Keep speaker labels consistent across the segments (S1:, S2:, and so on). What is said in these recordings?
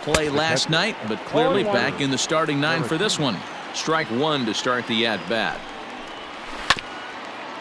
S1: play last night, but clearly back in the starting nine for this one. Strike one to start the at-bat.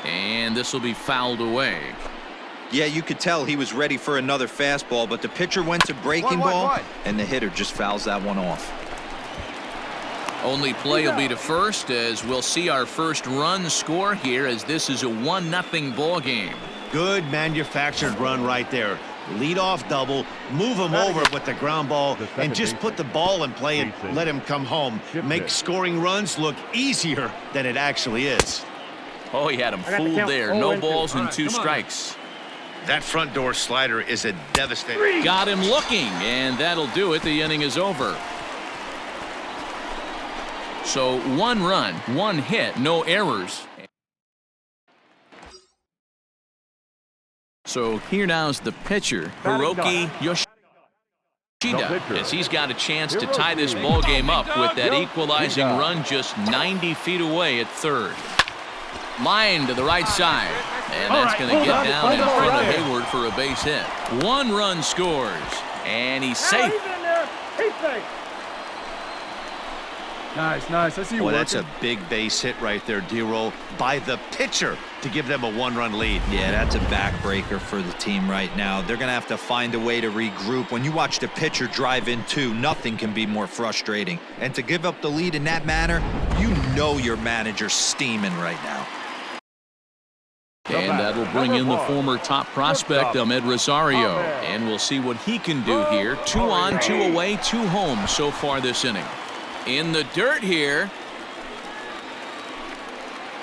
S1: And this will be fouled away.
S2: Yeah, you could tell he was ready for another fastball, but the pitcher went to breaking ball, and the hitter just fouls that one off.
S1: Only play will be to first, as we'll see our first run score here, as this is a 1-0 ball game.
S3: Good manufactured run right there. Lead off double, move him over with the ground ball, and just put the ball in play and let him come home. Make scoring runs look easier than it actually is.
S1: Oh, he had him fooled there. No balls and 2 strikes.
S3: That front door slider is a devastating.
S1: Got him looking, and that'll do it. The inning is over. So 1 run, 1 hit, no errors. So here now is the pitcher, JRoC Yoshida, as he's got a chance to tie this ball game up with that equalizing run just 90 feet away at third. Line to the right side, and that's going to get down in front of Hayward for a base hit. 1 run scores, and he's safe.
S4: Nice. I see you.
S3: Well, that's a big base hit right there, JRoC, by the pitcher to give them a 1-run lead.
S2: Yeah, that's a backbreaker for the team right now. They're going to have to find a way to regroup. When you watch the pitcher drive in 2, nothing can be more frustrating. And to give up the lead in that manner, you know your manager's steaming right now.
S1: And that'll bring in the former top prospect, Ahmed Rosario. And we'll see what he can do here. 2 on, 2 away, 2 home so far this inning. In the dirt here.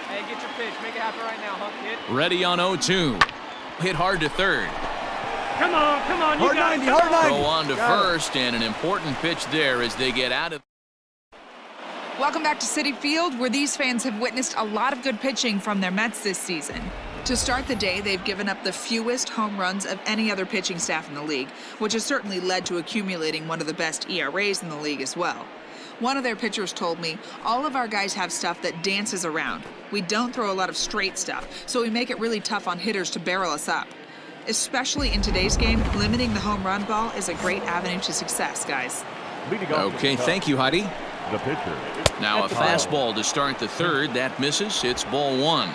S5: Hey, get your pitch. Make it happen right now, Huck. Hit.
S1: Ready on 0-2. Hit hard to third.
S5: Come on.
S4: Hard 90, hard 90.
S1: Throw on to first, and an important pitch there as they get out of.
S6: Welcome back to Citi Field, where these fans have witnessed a lot of good pitching from their Mets this season. To start the day, they've given up the fewest home runs of any other pitching staff in the league, which has certainly led to accumulating one of the best ERAs in the league as well. One of their pitchers told me, all of our guys have stuff that dances around. We don't throw a lot of straight stuff, so we make it really tough on hitters to barrel us up. Especially in today's game, limiting the home run ball is a great avenue to success, guys.
S1: Okay, thank you, Heidi.
S4: The pitcher.
S1: Now a fastball to start the third. That misses. It's ball 1.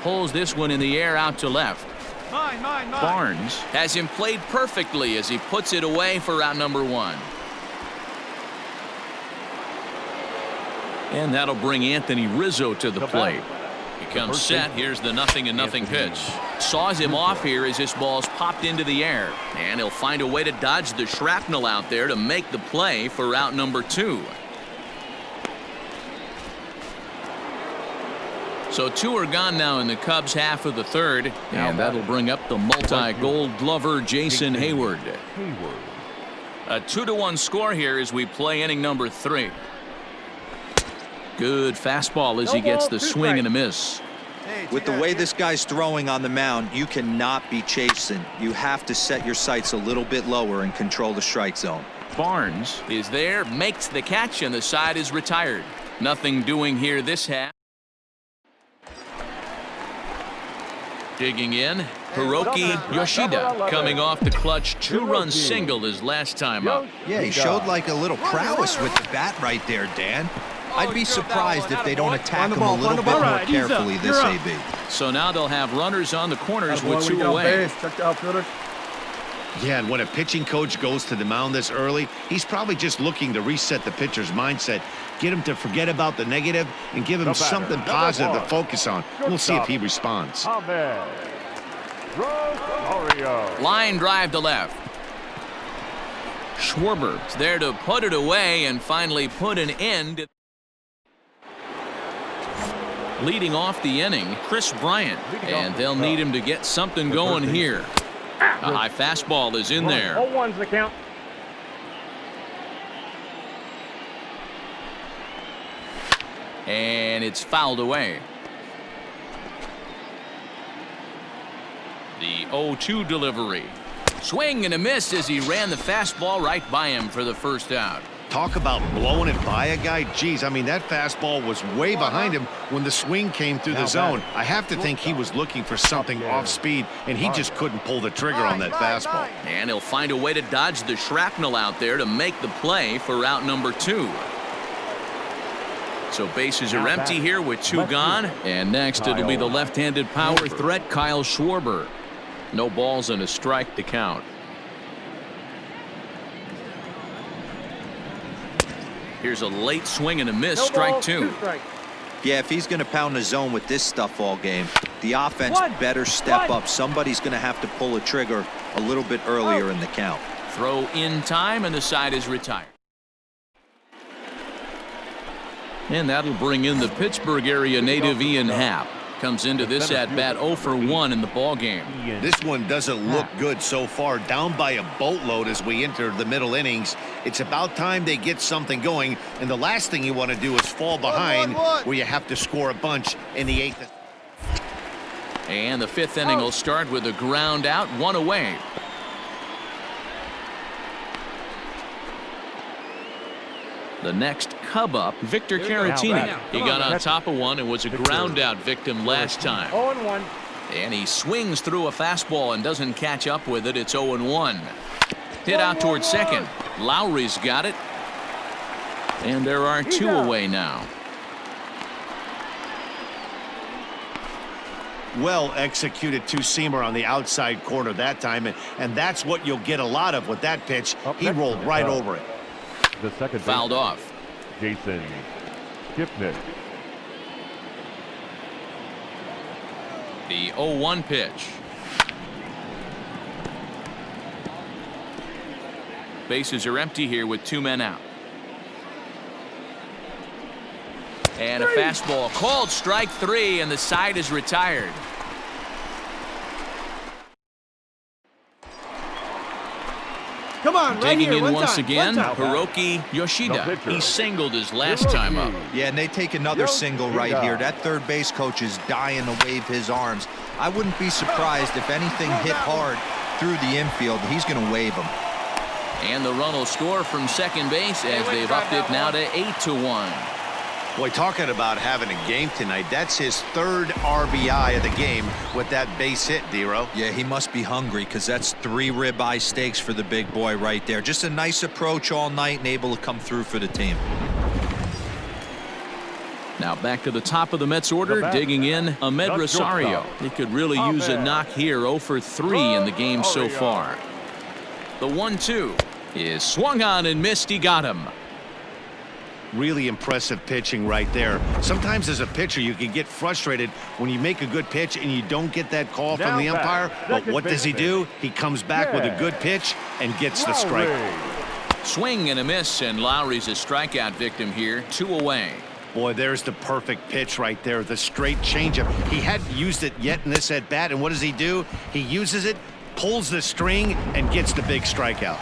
S1: Pulls this one in the air out to left.
S5: Mine.
S1: Barnes has him played perfectly as he puts it away for out number 1. And that'll bring Anthony Rizzo to the plate. He comes set. Here's the 0-0 pitch. Saws him off here as this ball's popped into the air. And he'll find a way to dodge the shrapnel out there to make the play for out number 2. So 2 are gone now in the Cubs' half of the third, and that'll bring up the multi-gold glover Jason Hayward. A 2-1 score here as we play inning number 3. Good fastball as he gets the swing and a miss.
S2: With the way this guy's throwing on the mound, you cannot be chasing. You have to set your sights a little bit lower and control the strike zone.
S1: Barnes is there, makes the catch, and the side is retired. Nothing doing here this half. Digging in, JRoC Yoshida coming off the clutch 2-run single his last time up.
S2: Yeah, he showed like a little prowess with the bat right there, Dan. I'd be surprised if they don't attack him a little bit more carefully this AB.
S1: So now they'll have runners on the corners with 2 away.
S4: Check the outfielder.
S3: Yeah, and when a pitching coach goes to the mound this early, he's probably just looking to reset the pitcher's mindset, get him to forget about the negative, and give him something positive to focus on. We'll see if he responds.
S1: Line drive to left. Schwarber's there to put it away and finally put an end. Leading off the inning, Chris Bryant, and they'll need him to get something going here. A high fastball is in there.
S5: 0-1's the count.
S1: And it's fouled away. The 0-2 delivery. Swing and a miss as he ran the fastball right by him for the first out.
S3: Talk about blowing it by a guy. Geez, I mean, that fastball was way behind him when the swing came through the zone. I have to think he was looking for something off speed, and he just couldn't pull the trigger on that fastball.
S1: And he'll find a way to dodge the shrapnel out there to make the play for out number 2. So bases are empty here with 2 gone. And next it'll be the left-handed power threat, Kyle Schwarber. No balls and a strike to count. Here's a late swing and a miss, strike 2.
S2: Yeah, if he's going to pound the zone with this stuff all game, the offense better step up. Somebody's going to have to pull a trigger a little bit earlier in the count.
S1: Throw in time, and the side is retired. And that'll bring in the Pittsburgh area native Ian Happ. Comes into this at-bat 0 for 1 in the ballgame.
S3: This one doesn't look good so far. Down by a boatload as we enter the middle innings. It's about time they get something going, and the last thing you want to do is fall behind where you have to score a bunch in the 8th.
S1: And the 5th inning will start with a ground out, 1 away. The next Cub up, Victor Caratini. He got on top of one and was a ground out victim last time.
S5: 0-1.
S1: And he swings through a fastball and doesn't catch up with it. It's 0-1. Hit out towards second. Lowry's got it. And there are 2 away now.
S3: Well executed two-seamer on the outside corner that time, and that's what you'll get a lot of with that pitch. He rolled right over it.
S4: The second
S1: Fouled off.
S4: Jason Skipnick.
S1: The 0-1 pitch. Bases are empty here with 2 men out. And a fastball called strike 3, and the side is retired.
S5: Come on, right
S1: Digging
S5: here,
S1: in
S5: one
S1: once
S5: time,
S1: again,
S5: one time.
S1: JRoC Yoshida. He singled his last time up.
S2: Yeah, and they take another single right here. That third base coach is dying to wave his arms. I wouldn't be surprised if anything hit hard through the infield. He's going to wave them.
S1: And the run will score from second base as they've upped it now to 8-1.
S3: Boy, talking about having a game tonight, that's his 3rd RBI of the game with that base hit, D-Ro.
S2: Yeah, he must be hungry because that's 3 ribeye steaks for the big boy right there. Just a nice approach all night and able to come through for the team.
S1: Now back to the top of the Mets order, digging in Ahmed Rosario. He could really use a knock here, 0 for 3 in the game so far. The 1-2 is swung on and missed. He got him.
S3: Really impressive pitching right there. Sometimes as a pitcher you can get frustrated when you make a good pitch and you don't get that call from the umpire. But what does he do? He comes back with a good pitch and gets the strike.
S1: Swing and a miss, and Lowry's a strikeout victim here. 2 away.
S3: Boy, there's the perfect pitch right there. The straight changeup. He hadn't used it yet in this at bat, and what does he do? He uses it, pulls the string, and gets the big strikeout.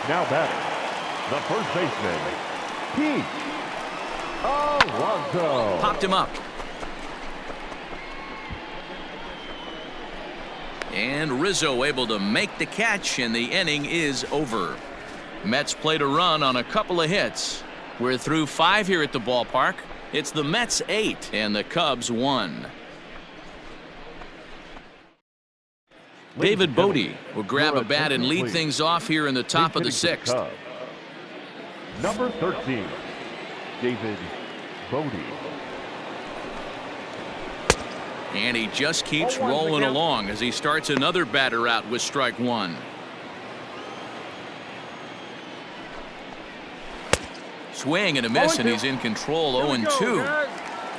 S4: Now batting, the first baseman, Pete Alonso.
S1: Popped him up. And Rizzo able to make the catch, and the inning is over. Mets played a run on a couple of hits. We're through 5 here at the ballpark. It's the Mets 8 and the Cubs 1. David Bodie will grab a bat and lead things off here in the top of the 6th.
S4: Number 13, David Bodie.
S1: And he just keeps rolling along as he starts another batter out with strike 1. Swing and a miss, and he's in control. 0-2.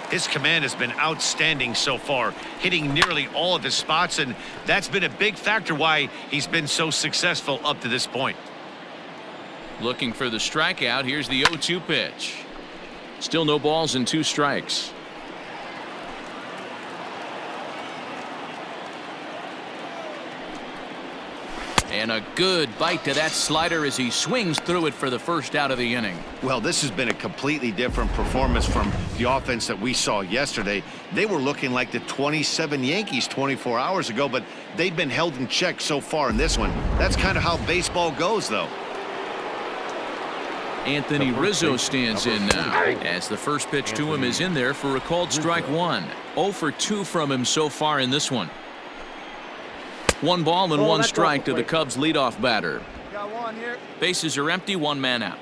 S3: His command has been outstanding so far, hitting nearly all of his spots, and that's been a big factor why he's been so successful up to this point.
S1: Looking for the strikeout. Here's the 0-2 pitch. Still no balls and 2 strikes. And a good bite to that slider as he swings through it for the first out of the inning.
S3: Well, this has been a completely different performance from the offense that we saw yesterday. They were looking like the 27 Yankees 24 hours ago, but they've been held in check so far in this one. That's kind of how baseball goes, though.
S1: Anthony Rizzo stands in now, as the first pitch to him is in there for a called strike one. 0 for 2 from him so far in this one. 1 ball and 1 strike to the Cubs leadoff batter. Bases are empty, 1 man out.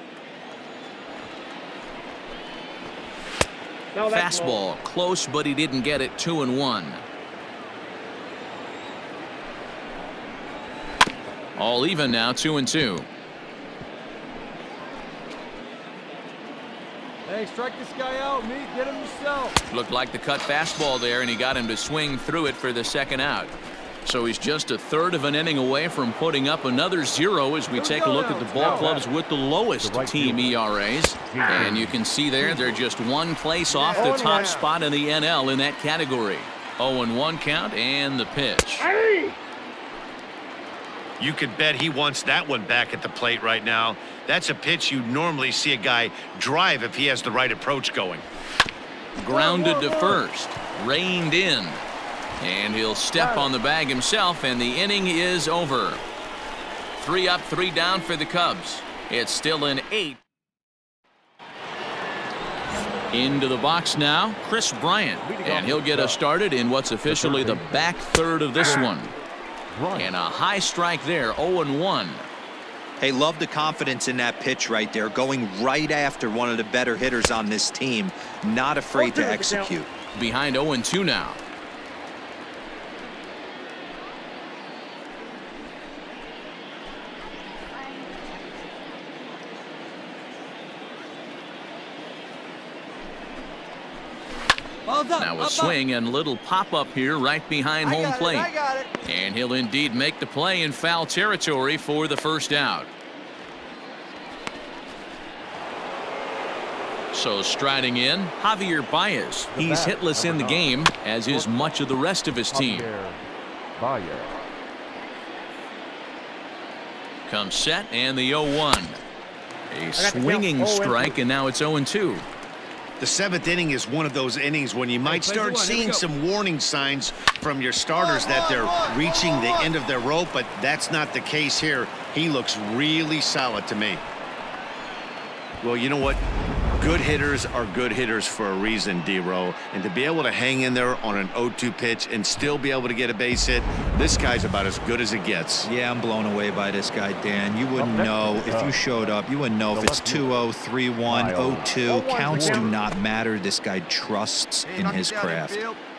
S1: Fastball close, but he didn't get it. 2-1. All even now, 2-2.
S5: Hey, strike this guy out, Meat. Get him yourself.
S1: Looked like the cut fastball there, and he got him to swing through it for the second out. So he's just a third of an inning away from putting up another 0 as we take a look at the ball clubs with the lowest team ERAs. And you can see there they're just 1 place off the top spot in the NL in that category. 0-1 count and the pitch.
S3: You could bet he wants that one back at the plate right now. That's a pitch you normally see a guy drive if he has the right approach going.
S1: Grounded to first, reined in, and he'll step on the bag himself, and the inning is over. 3 up, 3 down for the Cubs. It's still an 8. Into the box now, Chris Bryant, and he'll get us started in what's officially the back third of this one. And a high strike there, 0-1.
S2: Hey, love the confidence in that pitch right there, going right after one of the better hitters on this team, not afraid to execute.
S1: Behind 0-2 now. Now a swing and little pop-up here right behind home plate. And he'll indeed make the play in foul territory for the first out. So striding in, Javier Baez. He's hitless in the game, as is much of the rest of his team. Comes set and the 0-1. A swinging strike, and now it's 0-2.
S3: The 7th inning is one of those innings when you might start seeing some warning signs from your starters that they're reaching the end of their rope, but that's not the case here. He looks really solid to me. Well, you know what? Good hitters are good hitters for a reason, JRoC. And to be able to hang in there on an 0-2 pitch and still be able to get a base hit, this guy's about as good as it gets.
S2: Yeah, I'm blown away by this guy, Dan. You wouldn't know if you showed up. You wouldn't know if it's 2-0, 3-1, 0-2. Counts do not matter. This guy trusts in his craft.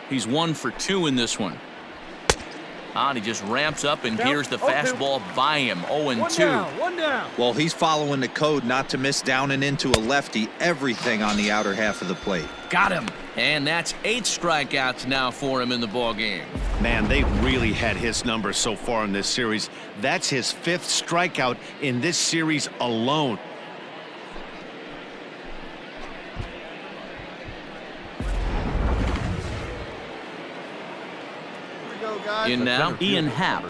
S1: He's 1 for 2 in this one. And he just ramps up, and here's the fastball by him. 0-2.
S5: One down.
S2: Well, he's following the code not to miss down and into a lefty. Everything on the outer half of the plate.
S1: Got him. And that's 8 strikeouts now for him in the ball game.
S3: Man, they've really had his numbers so far in this series. That's his 5th strikeout in this series alone.
S1: In now, Ian Happ,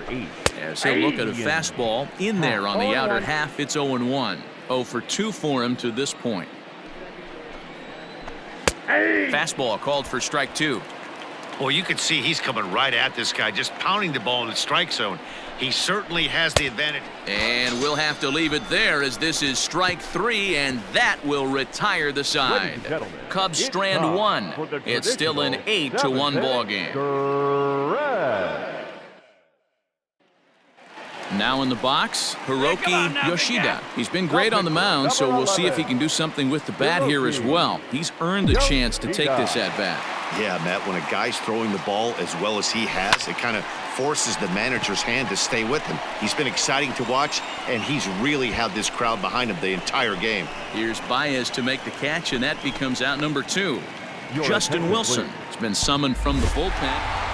S1: as he'll look at a fastball in there on the outer half. It's 0-1. 0 for 2 for him to this point. Fastball called for strike 2.
S3: Well, you can see he's coming right at this guy, just pounding the ball in the strike zone. He certainly has the advantage.
S1: And we'll have to leave it there, as this is strike 3, and that will retire the side. Cubs strand 1. It's still an 8-1 ball game. Now in the box, JRoC Yoshida. He's been great on the mound, so we'll see if he can do something with the bat here as well. He's earned the chance to take this at-bat.
S3: Yeah, Matt, when a guy's throwing the ball as well as he has, it kind of forces the manager's hand to stay with him. He's been exciting to watch, and he's really had this crowd behind him the entire game.
S1: Here's Baez to make the catch, and that becomes out number 2. Justin Wilson has been summoned from the bullpen.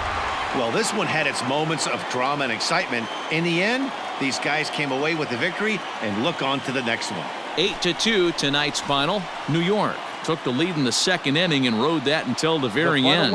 S3: Well, this one had its moments of drama and excitement. In the end, these guys came away with the victory, and look on to the next one.
S1: 8-2 tonight's final. New York took the lead in the 2nd inning and rode that until the very end.